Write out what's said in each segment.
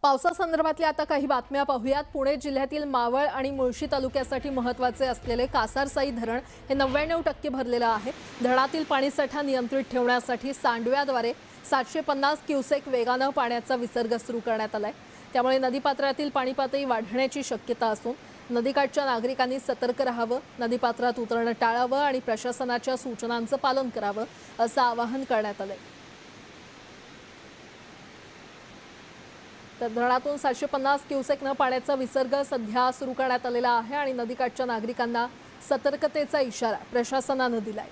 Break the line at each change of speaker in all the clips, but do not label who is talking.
पावसासंदर्भातल्या आता काही बातम्या पाहूयात। पुणे जिल्ह्यातील मावळ आणि मुळशी तालुक्यासाठी महत्त्वाचे असलेले कासारसाई धरण हे 99% भरलेलं आहे। धरणातील पाणीसाठा नियंत्रित ठेवण्यासाठी सांडव्याद्वारे 750 क्युसेक वेगानं पाण्याचा विसर्ग सुरू करण्यात आलाय। त्यामुळे नदीपात्रातील पाणी पातळी वाढण्याची शक्यता असून नदीकाठच्या नागरिकांनी सतर्क राहावं, नदीपात्रात उतरणं टाळावं आणि प्रशासनाच्या सूचनांचं पालन करावं असं आवाहन करण्यात आलंय। तर धरणातून 750 क्युसेकनं पाण्याचा विसर्ग सध्या सुरू करण्यात आलेला आहे आणि नदीकाठच्या नागरिकांना सतर्कतेचा इशारा प्रशासनानं दिलाय।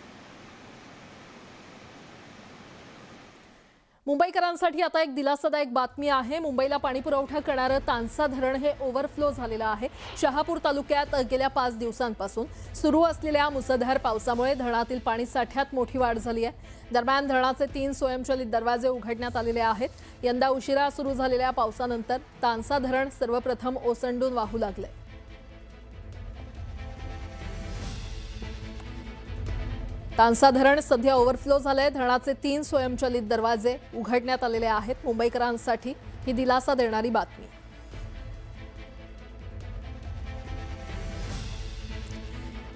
मुंबईकरांसाठी आता एक दिलासादायक बातमी आहे। मुंबईला पाणीपुरवठा करणारं तानसा धरण हे ओव्हरफ्लो झालेलं आहे। शहापूर तालुक्यात गेल्या 5 दिवसांपासून सुरू असलेल्या मुसळधार पावसामुळे धरणातील पाणी साठ्यात मोठी वाढ झाली आहे। दरम्यान धरणाचे 3 स्वयंचलित दरवाजे उघडण्यात आलेले आहेत। यंदा उशिरा सुरू झालेल्या पावसानंतर तानसा धरण सर्वप्रथम ओसंडून वाहू लागले। तानसा धरण सध्या ओव्हरफ्लो झालंय। धरणाचे 3 स्वयंचलित दरवाजे उघडण्यात आलेले आहेत। मुंबईकरांसाठी ही दिलासा देणारी बातमी।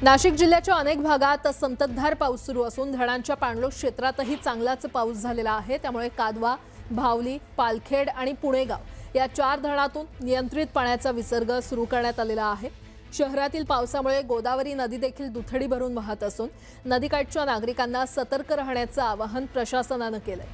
नाशिक जिल्ह्याच्या अनेक भागात संततधार पाऊस सुरू असून धरणांच्या पाणलोट क्षेत्रातही चांगलाच पाऊस झालेला आहे। त्यामुळे कादवा, भावली, पालखेड आणि पुणेगाव या 4 धरणातून नियंत्रित पाण्याचा विसर्ग सुरू करण्यात आलेला आहे। शहरातील पावसामुळे गोदावरी नदी देखील दुथडी भरून वाहत असून नदीकाठच्या नागरिकांना सतर्क राहण्याचं आवाहन प्रशासनानं केलंय।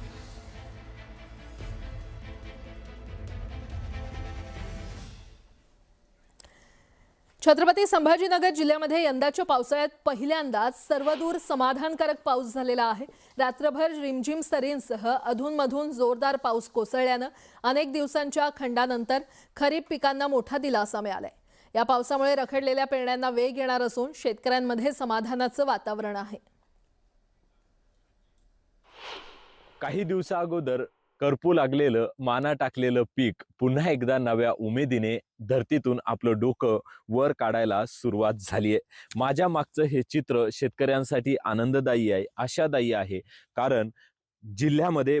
छत्रपती संभाजीनगर जिल्ह्यामध्ये यंदाच्या पावसाळ्यात पहिल्यांदाच सर्वदूर समाधानकारक पाऊस झालेला आहे। रात्रभर रिमझिम सरींसह अधूनमधून जोरदार पाऊस कोसळल्यानं अनेक दिवसांच्या खंडानंतर खरीप पिकांना मोठा दिलासा मिळालाय। या पावसामुळे रखडलेल्या पेरण्यांना वेग येणार असून शेतकऱ्यांमध्ये समाधानाचं वातावरण आहे।
काही दिवसा अगोदर करपू लागलेलं माना टाकलेलं पीक पुन्हा एकदा नव्या उमेदीने धरतीतून आपलं डोकं वर काढायला सुरुवात झाली आहे। माझ्या मागचं हे चित्र शेतकऱ्यांसाठी आनंददायी आहे, आशादायी आहे। कारण जिल्ह्यामध्ये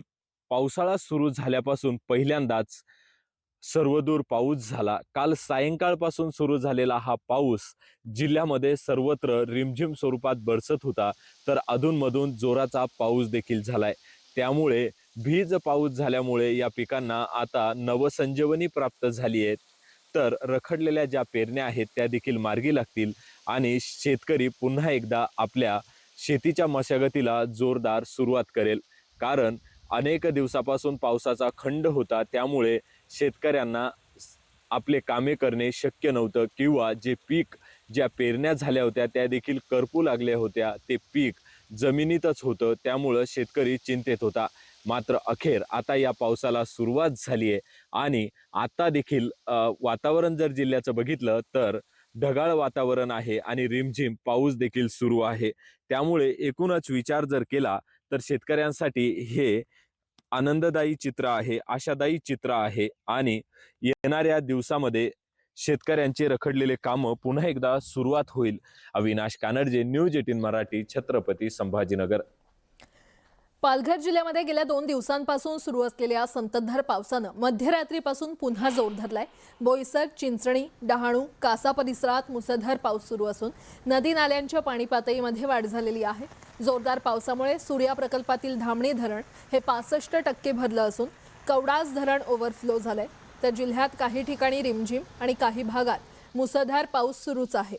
पावसाळा सुरू झाल्यापासून पहिल्यांदाच सर्वदूर पाऊस झाला। काल सायंकाळपासून सुरू झालेला हा पाऊस जिल्ह्यामध्ये सर्वत्र रिमझिम स्वरूपात बरसत होता, तर अधूनमधून जोराचा पाऊस देखील झालाय। त्यामुळे भीज पाऊस झाल्यामुळे या पिकांना आता नवसंजीवनी प्राप्त झाली आहे। तर रखडलेल्या ज्या पेरण्या आहेत त्या देखील मार्गी लागतील आणि शेतकरी पुन्हा एकदा आपल्या शेतीच्या मशागतीला जोरदार सुरुवात करेल। कारण अनेक दिवसापासून पावसाचा खंड होता, त्यामुळे शेतकऱ्यांना आपले कामे करणे शक्य नव्हतं किंवा जे पीक, ज्या पेरण्या झाल्या होत्या त्या देखील करपू लागल्या होत्या, ते पीक जमिनीतच होतं। त्यामुळे शेतकरी चिंतेत होता। मात्र अखेर आता या पावसाला सुरुवात झाली आहे आणि आता देखील वातावरण जर जिल्ह्याचं बघितलं तर ढगाळ वातावरण आहे आणि रिमझिम पाऊस देखील सुरू आहे। त्यामुळे एकूणच विचार जर केला तर शेतकऱ्यांसाठी हे आनंददायी चित्र आहे, आशादायी चित्र आहे आणि येणाऱ्या दिवसामध्ये शेतकऱ्यांचे रखडलेले कामं पुन्हा एकदा सुरुवात होईल। अविनाश कानडजे, न्यूज 18 मराठी, छत्रपती संभाजीनगर।
पालघर जिल्ह्यामध्ये गेल्या 2 दिवसांपासून सुरू असलेल्या संततधार पावसानं मध्यरात्रीपासून पुन्हा जोर धरलाय। बोईसर, चिंचणी, डहाणू, कासा परिसरात मुसळधार पाऊस सुरू असून नदी नाल्यांच्या पाणी पातळीमध्ये वाढ झालेली आहे। जोरदार पावसामुळे सूर्या प्रकल्पातील धामणी धरण हे 65% भरलं असून कवडास धरण ओव्हरफ्लो झालंय। तर जिल्ह्यात काही ठिकाणी रिमझिम आणि काही भागात मुसळधार पाऊस सुरूच आहे।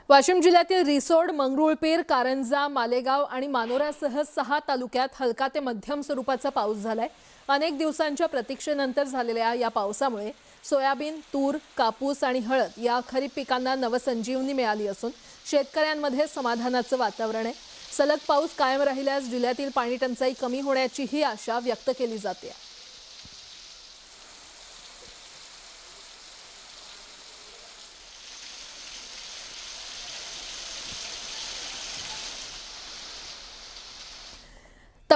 वाशिम जिल्ह्यातील रिसोड, मंगरुळपीर, कारंजा, मालेगाव आणि मानोरासह 6 तालुक्यात हलका ते मध्यम स्वरूपाचा पाऊस झालाय। अनेक दिवसांच्या प्रतीक्षेनंतर झालेल्या या पावसामुळे सोयाबीन, तूर, कापूस आणि हळद या खरीप पिकांना नवसंजीवनी मिळाली असून शेतकऱ्यांमध्ये समाधानाचं वातावरण आहे। सलग पाऊस कायम राहिल्यास जिल्ह्यातील पाणी टंचाई कमी होण्याचीही आशा व्यक्त केली जाते।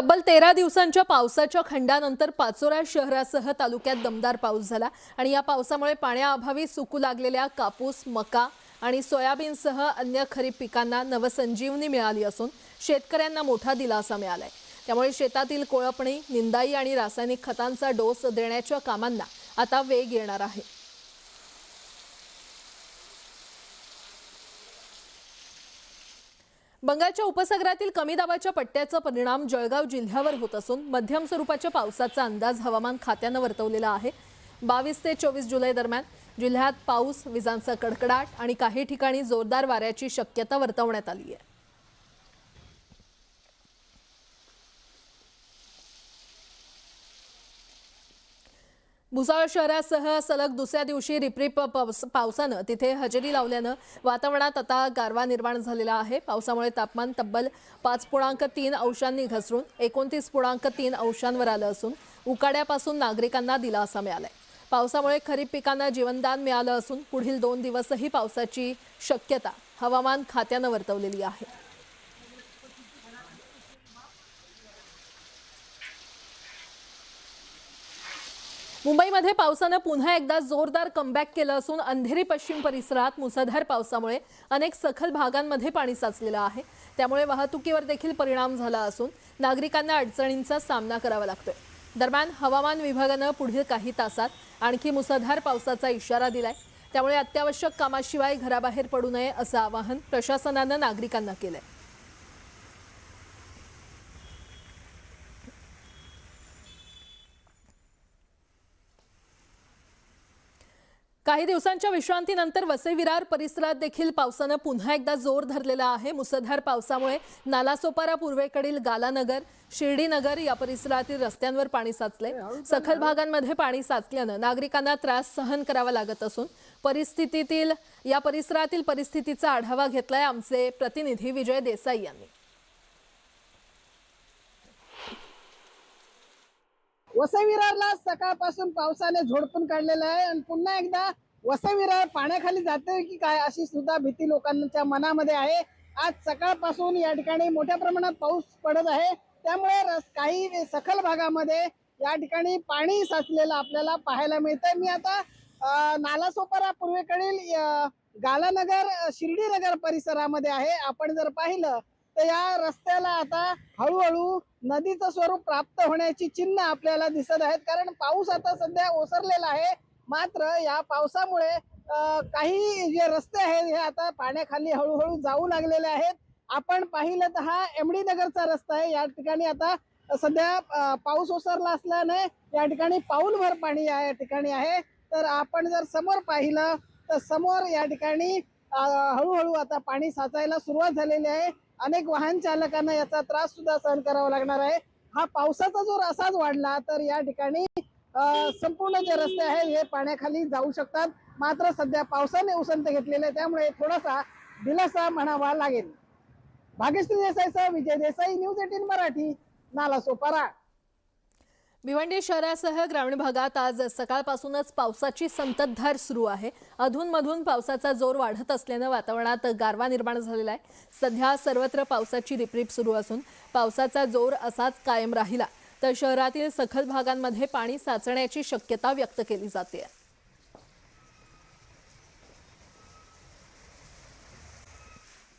तब्बल 13 दिवसांच्या पावसाच्या खंडानंतर पाचोरा शहरासह तालुक्यात दमदार पाऊस झाला आणि या पावसामुळे पाण्याअभावी सुकू लागलेल्या कापूस, मका आणि सोयाबीनसह अन्य खरीप पिकांना नवसंजीवनी मिळाली असून शेतकऱ्यांना मोठा दिलासा मिळालाय। त्यामुळे शेतातील कोळपणी, निंदाई आणि रासायनिक खतांचा डोस देण्याच्या कामांना आता वेग येणार आहे। बंगालच्या उपसागरातील कमी दाबाच्या पट्ट्याचा परिणाम जळगाव जिल्ह्यावर होत असून मध्यम स्वरूपाच्या पावसाचा अंदाज हवामान खात्याने वर्तवलेला आहे। 22 ते 24 जुलै दरम्यान जिल्ह्यात पाऊस, विजांचा कडकडाट आणि काही ठिकाणी जोरदार वाऱ्याची शक्यता वर्तवण्यात आली आहे। भुसावळ शहरासह सलग दुसऱ्या दिवशी रिपरिप पावसानं तिथे हजेरी लावल्यानं वातावरणात आता गारवा निर्माण झालेला आहे। पावसामुळे तापमान तब्बल 5.3 अंशांनी घसरून 29.3 अंशांवर आलं असून उकाड्यापासून नागरिकांना दिलासा मिळालाय। पावसामुळे खरीप पिकांना जीवनदान मिळालं असून पुढील 2 दिवसही पावसाची शक्यता हवामान खात्यानं वर्तवलेली आहे। मुंबईमध्ये पावसानं पुन्हा एकदा जोरदार कमबॅक केलं असून अंधेरी पश्चिम परिसरात मुसळधार पावसामुळे अनेक सखल भागांमध्ये पाणी साचलेलं आहे। त्यामुळे वाहतुकीवर देखील परिणाम झाला असून नागरिकांना अडचणींचा सामना करावा लागतोय। दरम्यान हवामान विभागानं पुढील काही तासात आणखी मुसळधार पावसाचा इशारा दिलाय। त्यामुळे अत्यावश्यक कामाशिवाय घराबाहेर पडू नये असं आवाहन प्रशासनानं नागरिकांना केलंय। काही दिवसांच्या विश्रांतीनंतर वसई विरार परिसरात देखील पावसानं पुन्हा एकदा जोर धरलेला आहे। मुसळधार पावसामुळे नालासोपारा पूर्वेकडील गालानगर, शिर्डीनगर या परिसरातील रस्त्यांवर पाणी साचले। सखल भागांमध्ये पाणी साचल्यानं नागरिकांना त्रास सहन करावा लागत असून या परिसरातील परिस्थितीचा आढावा घेतलाय आमचे प्रतिनिधी विजय देसाई यांनी।
वसई विरारला सकाळपासून पावसाने झोडपून काढलेलं आहे आणि पुन्हा एकदा वसई विरार पाण्याखाली जाते की काय अशी सुद्धा भीती लोकांच्या मनामध्ये आहे। आज सकाळपासून या ठिकाणी मोठ्या प्रमाणात पाऊस पडत आहे, त्यामुळे काही सखल भागामध्ये या ठिकाणी पाणी साचलेलं आपल्याला पाहायला मिळतंय। मी आता नालासोपारा पूर्वेकडील गालानगर, शिर्डीनगर परिसरामध्ये आहे। आपण जर पाहिलं तर या रस्त्याला आता हळूहळू नदीचं स्वरूप प्राप्त होण्याची चिन्ह आपल्याला दिसत आहेत, कारण पाऊस आता सध्या ओसरलेला आहे। मात्र या पावसामुळे काही जे रस्ते आहेत हे आता पाण्याखाली हळूहळू जाऊ लागलेले आहेत। आपण पाहिलं तर हा एमडी नगरचा रस्ता आहे। या ठिकाणी आता सध्या पाऊस ओसरला असल्याने या ठिकाणी पाऊलभर पाणी या ठिकाणी आहे। तर आपण जर समोर पाहिलं तर समोर या ठिकाणी हळूहळू आता पाणी साचायला सुरुवात झालेली आहे। अनेक वाहन चालकांना याचा त्रास सुद्धा सहन करावा लागणार आहे। हा पावसाचा जोर असाच वाढला तर या ठिकाणी संपूर्ण जे रस्ते आहेत हे पाण्याखाली जाऊ शकतात। मात्र सध्या पावसाने उसंत घेतलेले, त्यामुळे थोडासा दिलासा म्हणावा लागेल। भाग्यश्री देसाईसह विजय देसाई, न्यूज 18 मराठी, नालासोपारा।
भिवंडी शहरासह ग्रामीण भागात आज सकाळपासूनच पावसाची संततधार सुरू आहे। अधूनमधून पावसाचा जोर वाढत असल्याने वातावरणात गारवा निर्माण झालेला आहे। सध्या सर्वत्र पावसाची रिपरिप सुरू असून पावसाचा जोर असाच कायम राहिला तर शहरातील सखल भागांमध्ये पाणी साचण्याची शक्यता व्यक्त केली जाते।